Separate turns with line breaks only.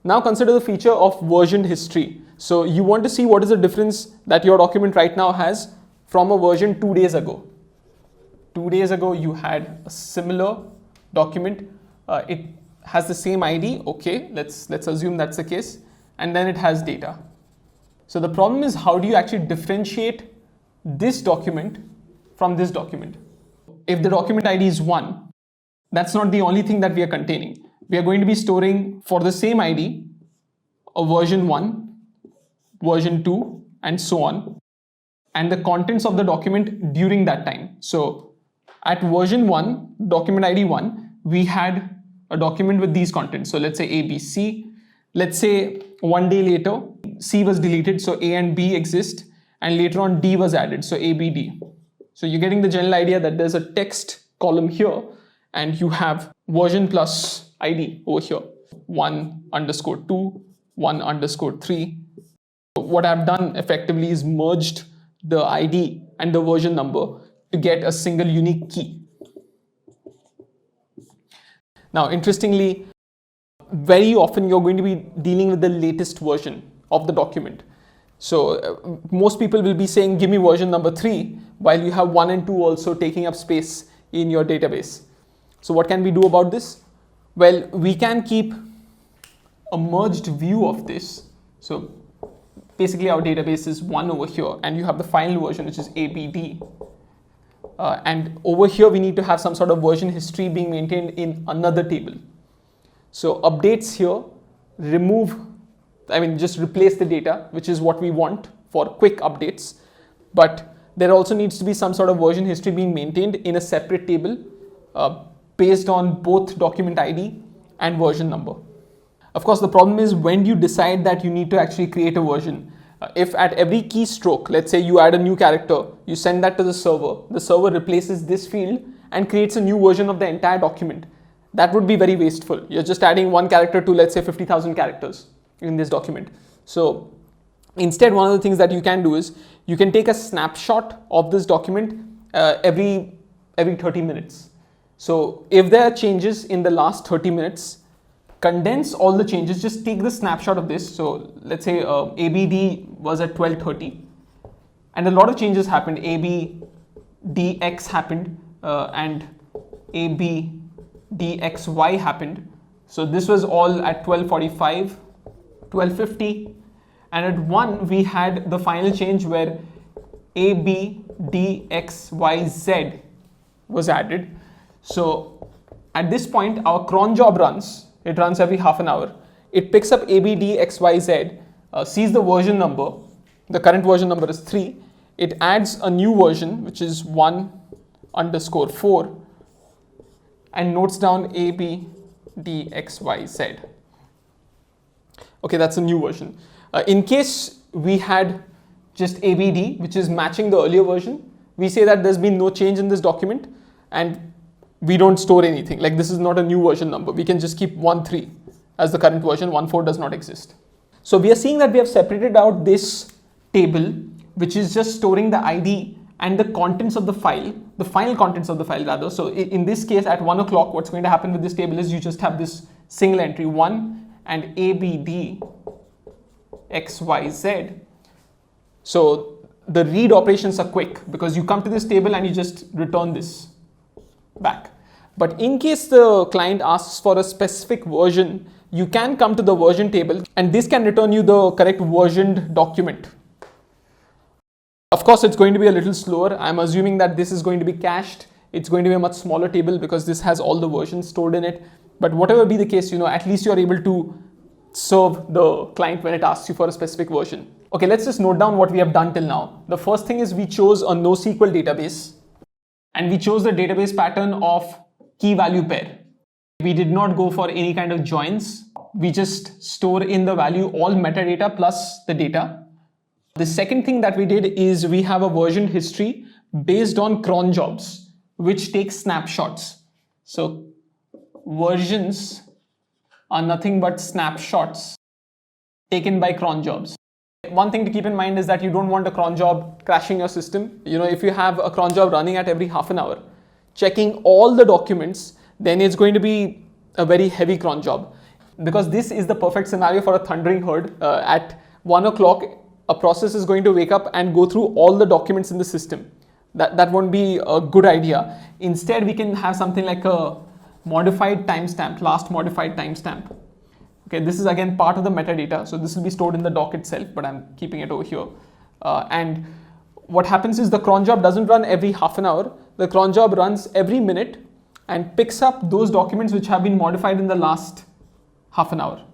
Now consider the feature of version history. So you want to see what is the difference that your document right now has from a version 2 days ago. 2 days ago you had a similar document. It has the same ID. Okay, let's assume that's the case. And then it has data. So the problem is, how do you actually differentiate this document from this document? If the document ID is 1, that's not the only thing that we are containing. We are going to be storing for the same ID a version 1, version 2, and so on, and the contents of the document during that time. So at version 1, document ID 1, we had a document with these contents. So let's say ABC. Let's say 1 day later, C was deleted, so A and B exist, and later on D was added, so ABD. So you're getting the general idea that there's a text column here, and you have version plus ID over here, 1_2, 1_3. What I've done effectively is merged the ID and the version number to get a single unique key. Now, interestingly, very often you're going to be dealing with the latest version of the document. So most people will be saying, give me version number 3, while you have 1 and 2 also taking up space in your database. So what can we do about this? Well, we can keep a merged view of this. So basically our database is 1 over here, and you have the final version, which is ABD. And over here we need to have some sort of version history being maintained in another table. So updates here, just replace the data, which is what we want for quick updates. But there also needs to be some sort of version history being maintained in a separate table based on both document ID and version number. Of course, the problem is, when you decide that you need to actually create a version, if at every keystroke, let's say you add a new character, you send that to the server replaces this field and creates a new version of the entire document, that would be very wasteful. You're just adding one character to, let's say, 50,000 characters in this document. So instead, one of the things that you can do is you can take a snapshot of this document every 30 minutes. So if there are changes in the last 30 minutes, condense all the changes, just take the snapshot of this. So let's say ABD was at 12:30 and a lot of changes happened. ABDX happened and ABDXY happened. So this was all at 12:45, 12:50, and at 1 we had the final change where ABDXYZ was added. So at this point our cron job runs. It runs every half an hour. It picks up ABDXYZ, sees the version number. The current version number is 3. It adds a new version, which is 1_4, and notes down ABDXYZ. Okay, that's a new version. In case we had just ABD, which is matching the earlier version, we say that there's been no change in this document and we don't store anything. Like, this is not a new version number. We can just keep 1.3 as the current version. 1.4 does not exist. So we are seeing that we have separated out this table, which is just storing the ID and the contents of the file, the final contents of the file rather. So in this case, at 1 o'clock, what's going to happen with this table is you just have this single entry 1 and ABDXYZ. So the read operations are quick because you come to this table and you just return this back. But in case the client asks for a specific version, you can come to the version table and this can return you the correct versioned document. Of course, it's going to be a little slower. I'm assuming that this is going to be cached. It's going to be a much smaller table because this has all the versions stored in it. But whatever be the case, at least you're able to serve the client when it asks you for a specific version. Okay, let's just note down what we have done till now. The first thing is we chose a NoSQL database. And we chose the database pattern of key value pair. We did not go for any kind of joins. We just store in the value all metadata plus the data. The second thing that we did is we have a version history based on cron jobs, which takes snapshots. So versions are nothing but snapshots taken by cron jobs. One thing to keep in mind is that you don't want a cron job crashing your system. If you have a cron job running at every half an hour, checking all the documents, then it's going to be a very heavy cron job. because this is the perfect scenario for a thundering herd. At 1 o'clock, a process is going to wake up and go through all the documents in the system. That won't be a good idea. Instead, we can have something like a modified timestamp, last modified timestamp. Okay, this is again part of the metadata, so this will be stored in the doc itself, but I'm keeping it over here. And what happens is the cron job doesn't run every half an hour. The cron job runs every minute and picks up those documents which have been modified in the last half an hour.